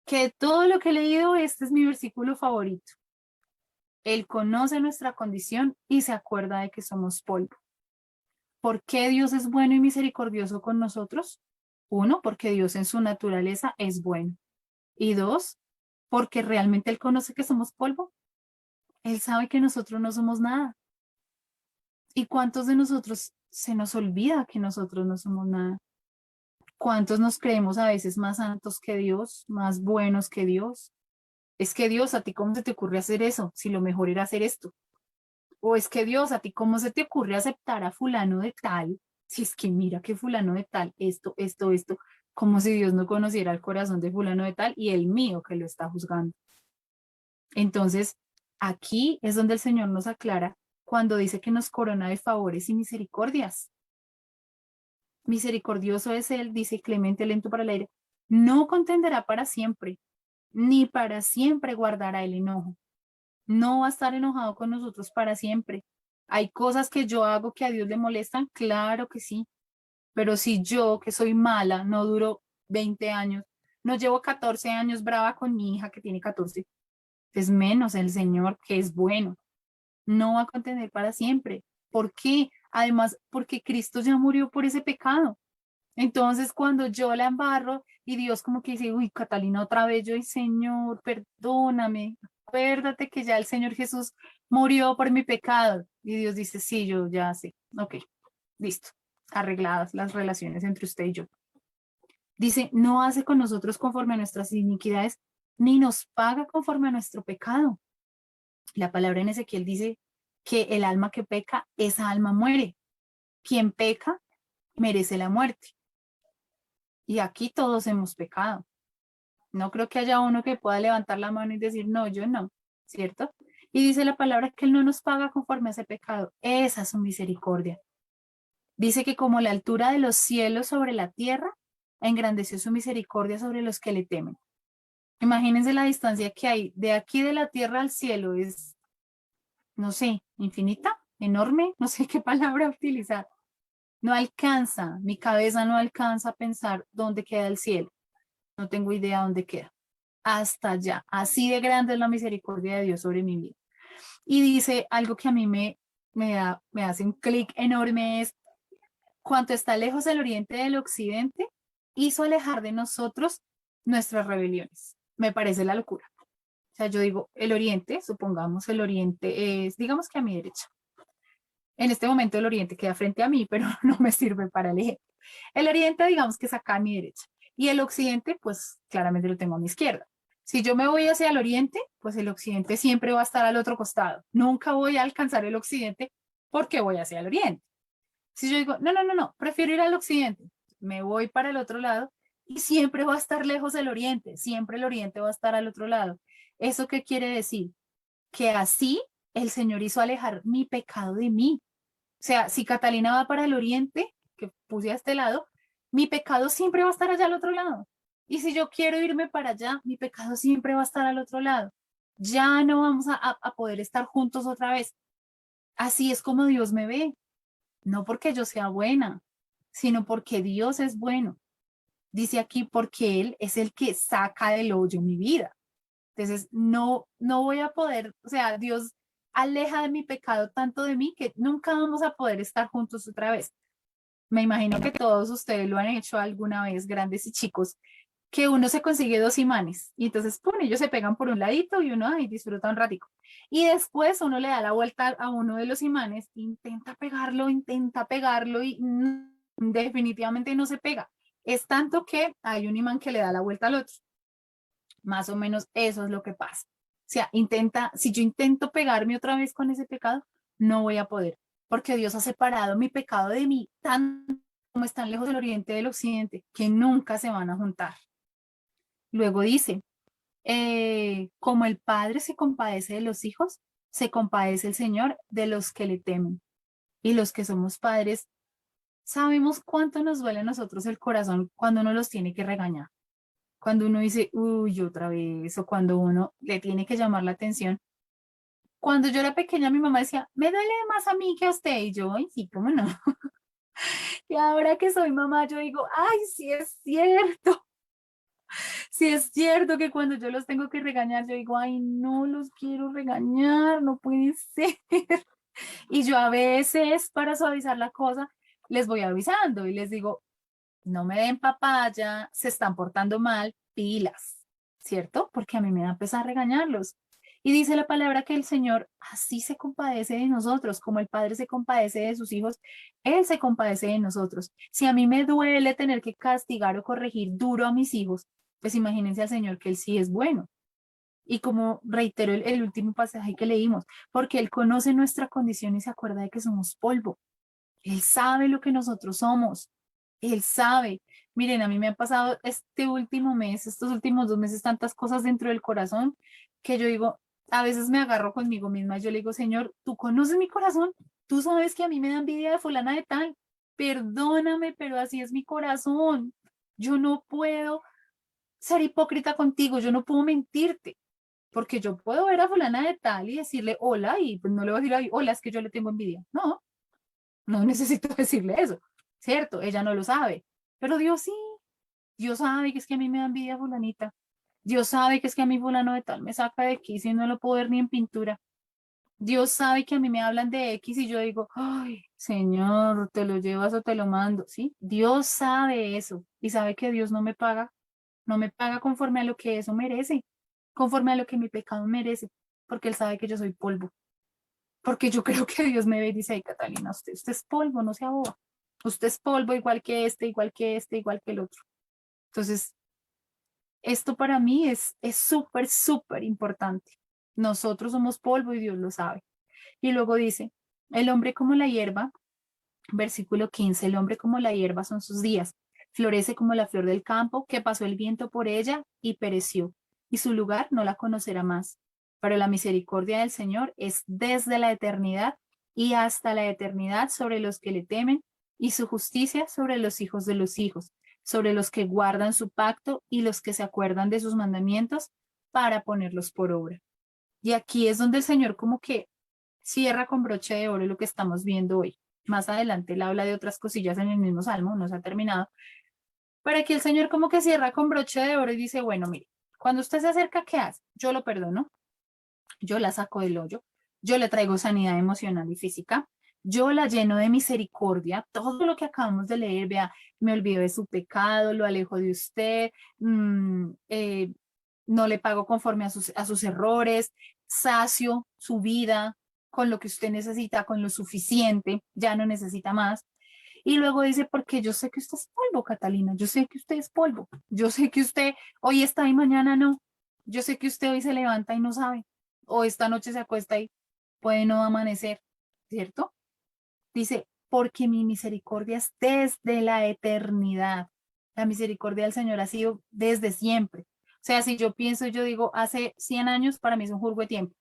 que todo lo que he leído, este es mi versículo favorito. Él conoce nuestra condición y se acuerda de que somos polvo. ¿Por qué Dios es bueno y misericordioso con nosotros? Uno, porque Dios en su naturaleza es bueno. Y dos, porque realmente Él conoce que somos polvo. Él sabe que nosotros no somos nada. ¿Y cuántos de nosotros se nos olvida que nosotros no somos nada? ¿Cuántos nos creemos a veces más santos que Dios, más buenos que Dios? Es que Dios, ¿a ti cómo se te ocurre hacer eso? Si lo mejor era hacer esto. O es que Dios, ¿a ti cómo se te ocurre aceptar a fulano de tal? Si es que mira que fulano de tal, esto, como si Dios no conociera el corazón de fulano de tal y el mío que lo está juzgando. Entonces, aquí es donde el Señor nos aclara cuando dice que nos corona de favores y misericordias. Misericordioso es Él, dice clemente, lento para el aire. No contenderá para siempre, ni para siempre guardará el enojo. No va a estar enojado con nosotros para siempre. ¿Hay cosas que yo hago que a Dios le molestan? Claro que sí. Pero si yo, que soy mala, no duro 20 años, no llevo 14 años brava con mi hija que tiene 14, es menos el Señor que es bueno. No va a contener para siempre. ¿Por qué? Además, porque Cristo ya murió por ese pecado. Entonces, cuando yo la embarro y Dios como que dice, uy, Catalina, otra vez, yo, ay, Señor, perdóname, acuérdate que ya el Señor Jesús murió por mi pecado. Y Dios dice, sí, yo ya sé, ok, listo, arregladas las relaciones entre usted y yo. Dice, no hace con nosotros conforme a nuestras iniquidades, ni nos paga conforme a nuestro pecado. La palabra en Ezequiel dice que el alma que peca, esa alma muere. Quien peca, merece la muerte. Y aquí todos hemos pecado. No creo que haya uno que pueda levantar la mano y decir, no, yo no, ¿cierto? Y dice la palabra que Él no nos paga conforme a ese pecado. Esa es su misericordia. Dice que como la altura de los cielos sobre la tierra, engrandeció su misericordia sobre los que le temen. Imagínense la distancia que hay de aquí de la tierra al cielo. Es, no sé, infinita, enorme, no sé qué palabra utilizar. No alcanza, mi cabeza no alcanza a pensar dónde queda el cielo. No tengo idea dónde queda. Hasta allá. Así de grande es la misericordia de Dios sobre mi vida. Y dice algo que a mí me hace un clic enorme es, cuanto está lejos el oriente del occidente, hizo alejar de nosotros nuestras rebeliones. Me parece la locura. O sea, yo digo, el oriente, supongamos el oriente es, digamos que a mi derecha. En este momento el oriente queda frente a mí, pero no me sirve para el ejemplo. El oriente, digamos que es acá a mi derecha. Y el occidente, pues claramente lo tengo a mi izquierda. Si yo me voy hacia el oriente, pues el occidente siempre va a estar al otro costado. Nunca voy a alcanzar el occidente porque voy hacia el oriente. Si yo digo, no, no, no, no, prefiero ir al occidente, me voy para el otro lado y siempre va a estar lejos el oriente, siempre el oriente va a estar al otro lado. ¿Eso qué quiere decir? Que así el Señor hizo alejar mi pecado de mí. O sea, si Catalina va para el oriente, que puse a este lado, mi pecado siempre va a estar allá al otro lado. Y si yo quiero irme para allá, mi pecado siempre va a estar al otro lado. Ya no vamos a poder estar juntos otra vez. Así es como Dios me ve, no porque yo sea buena, sino porque Dios es bueno. Dice aquí, porque Él es el que saca del hoyo mi vida. Entonces, no voy a poder, o sea, Dios aleja de mi pecado tanto de mí que nunca vamos a poder estar juntos otra vez. Me imagino que todos ustedes lo han hecho alguna vez, grandes y chicos, que uno se consigue dos imanes y entonces, pum, ellos se pegan por un ladito y uno ahí disfruta un ratico. Y después uno le da la vuelta a uno de los imanes, intenta pegarlo y definitivamente no se pega. Es tanto que hay un imán que le da la vuelta al otro. Más o menos eso es lo que pasa. O sea, si yo intento pegarme otra vez con ese pecado, no voy a poder, porque Dios ha separado mi pecado de mí, tan como están lejos del oriente y del occidente, que nunca se van a juntar. Luego dice, como el Padre se compadece de los hijos, se compadece el Señor de los que le temen. Y los que somos padres, sabemos cuánto nos duele a nosotros el corazón cuando uno los tiene que regañar, cuando uno dice, uy, otra vez, o cuando uno le tiene que llamar la atención. Cuando yo era pequeña, mi mamá decía, me duele más a mí que a usted, y yo, ay, sí, cómo no. Y ahora que soy mamá, yo digo, ay, sí es cierto que cuando yo los tengo que regañar, yo digo, ay, no los quiero regañar, no puede ser. Y yo a veces, para suavizar la cosa, les voy avisando y les digo, no me den papaya, se están portando mal, pilas, ¿cierto? Porque a mí me da pesar regañarlos. Y dice la palabra que el Señor así se compadece de nosotros, como el Padre se compadece de sus hijos, Él se compadece de nosotros. Si a mí me duele tener que castigar o corregir duro a mis hijos, pues imagínense al Señor que Él sí es bueno. Y como reitero el último pasaje que leímos, porque Él conoce nuestra condición y se acuerda de que somos polvo. Él sabe lo que nosotros somos. Él sabe. Miren, a mí me ha pasado este último mes, estos últimos 2 meses, tantas cosas dentro del corazón que yo digo, a veces me agarro conmigo misma y yo le digo, Señor, tú conoces mi corazón, tú sabes que a mí me da envidia de fulana de tal, perdóname, pero así es mi corazón. Yo no puedo ser hipócrita contigo, yo no puedo mentirte, porque yo puedo ver a fulana de tal y decirle hola y pues no le voy a decir, "Ay, hola, es que yo le tengo envidia". No, no necesito decirle eso, ¿cierto? Ella no lo sabe, pero Dios sí, Dios sabe que es que a mí me da envidia fulanita. Dios sabe que es que a mí fulano de tal me saca de aquí si no lo puedo ver ni en pintura. Dios sabe que a mí me hablan de X y yo digo, ay, Señor, te lo llevas o te lo mando, ¿sí? Dios sabe eso y sabe que Dios no me paga conforme a lo que eso merece, conforme a lo que mi pecado merece, porque Él sabe que yo soy polvo, porque yo creo que Dios me ve y dice, ay, Catalina, usted es polvo, no sea boba, usted es polvo igual que este, igual que este, igual que el otro. Entonces, esto para mí es súper, súper importante. Nosotros somos polvo y Dios lo sabe. Y luego dice, el hombre como la hierba, versículo 15, el hombre como la hierba son sus días, florece como la flor del campo, que pasó el viento por ella y pereció, y su lugar no la conocerá más. Pero la misericordia del Señor es desde la eternidad y hasta la eternidad sobre los que le temen, y su justicia sobre los hijos, sobre los que guardan su pacto y los que se acuerdan de sus mandamientos para ponerlos por obra. Y aquí es donde el Señor como que cierra con broche de oro lo que estamos viendo hoy. Más adelante él habla de otras cosillas en el mismo salmo, no se ha terminado. Pero aquí el Señor como que cierra con broche de oro y dice, bueno, mire, cuando usted se acerca, ¿qué hace? Yo lo perdono, yo la saco del hoyo, yo le traigo sanidad emocional y física, yo la lleno de misericordia, todo lo que acabamos de leer, vea, me olvido de su pecado, lo alejo de usted, no le pago conforme a sus errores, sacio su vida con lo que usted necesita, con lo suficiente, ya no necesita más. Y luego dice, porque yo sé que usted es polvo, Catalina, yo sé que usted es polvo, yo sé que usted hoy está y mañana no, yo sé que usted hoy se levanta y no sabe, o esta noche se acuesta y puede no amanecer, ¿cierto? Dice, porque mi misericordia es desde la eternidad. La misericordia del Señor ha sido desde siempre. O sea, si yo pienso, yo digo, hace 100 años para mí es un jurgo de tiempo,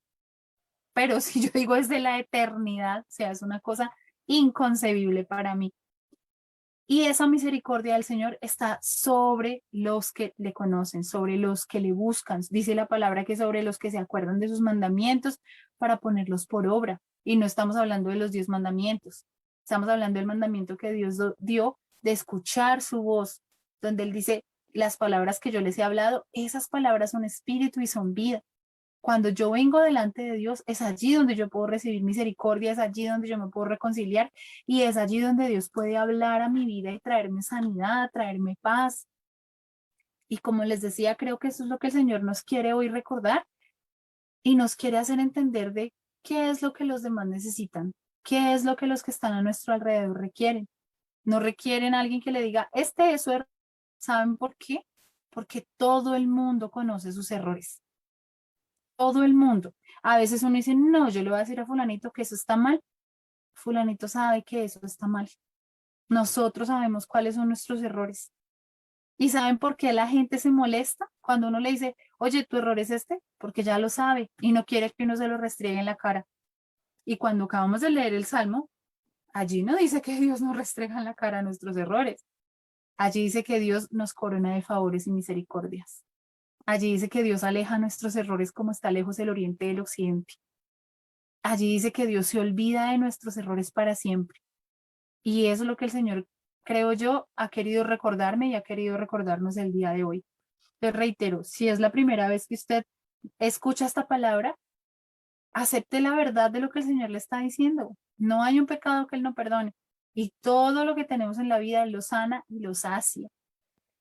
pero si yo digo desde la eternidad, o sea, es una cosa inconcebible para mí. Y esa misericordia del Señor está sobre los que le conocen, sobre los que le buscan. Dice la palabra que sobre los que se acuerdan de sus mandamientos para ponerlos por obra. Y no estamos hablando de los 10 mandamientos. Estamos hablando del mandamiento que Dios dio de escuchar su voz, donde Él dice, las palabras que yo les he hablado, esas palabras son espíritu y son vida. Cuando yo vengo delante de Dios, es allí donde yo puedo recibir misericordia, es allí donde yo me puedo reconciliar y es allí donde Dios puede hablar a mi vida y traerme sanidad, traerme paz. Y como les decía, creo que eso es lo que el Señor nos quiere hoy recordar y nos quiere hacer entender de qué es lo que los demás necesitan, qué es lo que los que están a nuestro alrededor requieren. No requieren a alguien que le diga, este es su error. ¿Saben por qué? Porque todo el mundo conoce sus errores. Todo el mundo. A veces uno dice, no, yo le voy a decir a fulanito que eso está mal. Fulanito sabe que eso está mal. Nosotros sabemos cuáles son nuestros errores. ¿Y saben por qué la gente se molesta cuando uno le dice, oye, tu error es este? Porque ya lo sabe y no quiere que uno se lo restriegue en la cara. Y cuando acabamos de leer el Salmo, allí no dice que Dios nos restrega en la cara nuestros errores. Allí dice que Dios nos corona de favores y misericordias. Allí dice que Dios aleja nuestros errores como está lejos el oriente del occidente. Allí dice que Dios se olvida de nuestros errores para siempre. Y eso es lo que el Señor, creo yo, ha querido recordarme y ha querido recordarnos el día de hoy. Les reitero, si es la primera vez que usted escucha esta palabra, acepte la verdad de lo que el Señor le está diciendo. No hay un pecado que Él no perdone. Y todo lo que tenemos en la vida Él lo sana y lo sacia.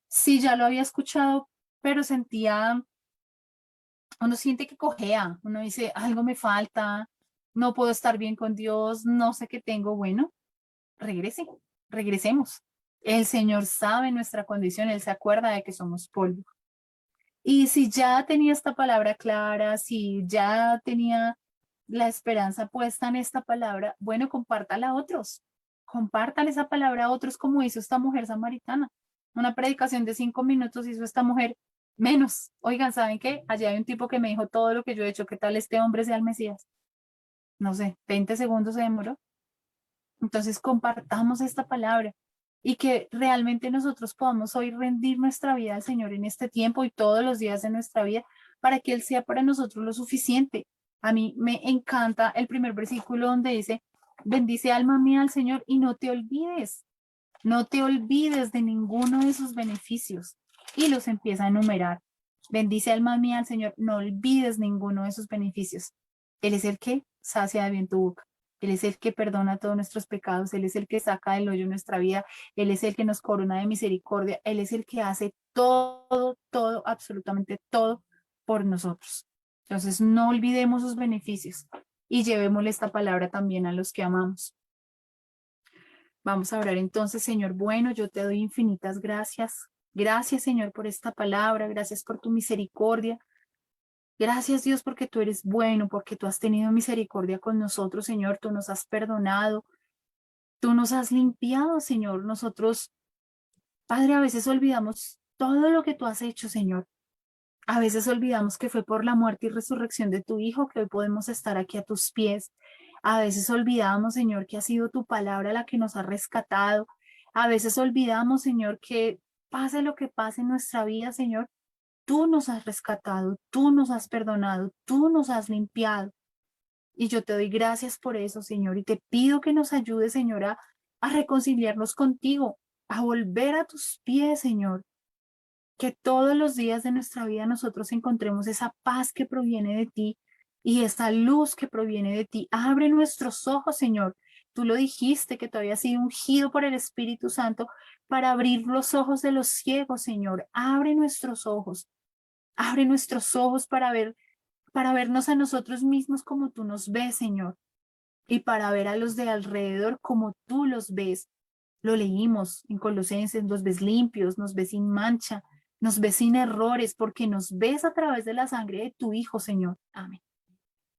Si ya lo había escuchado, pero sentía, uno siente que cojea, uno dice, algo me falta, no puedo estar bien con Dios, no sé qué tengo. Bueno, regrese, regresemos. El Señor sabe nuestra condición, Él se acuerda de que somos polvo. Y si ya tenía esta palabra clara, si ya tenía la esperanza puesta en esta palabra, bueno, compártala a otros. Compártale esa palabra a otros como hizo esta mujer samaritana. Una predicación de 5 minutos hizo esta mujer menos. Oigan, ¿saben qué? Allí hay un tipo que me dijo todo lo que yo he hecho. ¿Qué tal este hombre sea el Mesías? No sé, 20 segundos se demoró. Entonces compartamos esta palabra y que realmente nosotros podamos hoy rendir nuestra vida al Señor en este tiempo y todos los días de nuestra vida para que Él sea para nosotros lo suficiente. A mí me encanta el primer versículo donde dice, bendice alma mía al Señor y no te olvides de ninguno de sus beneficios. Y los empieza a enumerar. Bendice alma mía al Señor, no olvides ninguno de sus beneficios. Él es el que sacia de bien tu boca. Él es el que perdona todos nuestros pecados. Él es el que saca del hoyo nuestra vida. Él es el que nos corona de misericordia. Él es el que hace todo, todo, absolutamente todo por nosotros. Entonces, no olvidemos sus beneficios y llevémosle esta palabra también a los que amamos. Vamos a orar entonces, Señor. Bueno, yo te doy infinitas gracias. Gracias, Señor, por esta palabra. Gracias por tu misericordia. Gracias, Dios, porque tú eres bueno, porque tú has tenido misericordia con nosotros, Señor. Tú nos has perdonado. Tú nos has limpiado, Señor. Nosotros, Padre, a veces olvidamos todo lo que tú has hecho, Señor. A veces olvidamos que fue por la muerte y resurrección de tu Hijo que hoy podemos estar aquí a tus pies. A veces olvidamos, Señor, que ha sido tu palabra la que nos ha rescatado. A veces olvidamos, Señor, que pase lo que pase en nuestra vida, Señor, tú nos has rescatado, tú nos has perdonado, tú nos has limpiado. Y yo te doy gracias por eso, Señor, y te pido que nos ayudes, Señor, a reconciliarnos contigo, a volver a tus pies, Señor, que todos los días de nuestra vida nosotros encontremos esa paz que proviene de ti y esa luz que proviene de ti. Abre nuestros ojos, Señor. Tú lo dijiste que tú habías sido ungido por el Espíritu Santo para abrir los ojos de los ciegos, Señor. Abre nuestros ojos para vernos a nosotros mismos como tú nos ves, Señor, y para ver a los de alrededor como tú los ves. Lo leímos en Colosenses, nos ves limpios, nos ves sin mancha, nos ves sin errores, porque nos ves a través de la sangre de tu Hijo, Señor. Amén.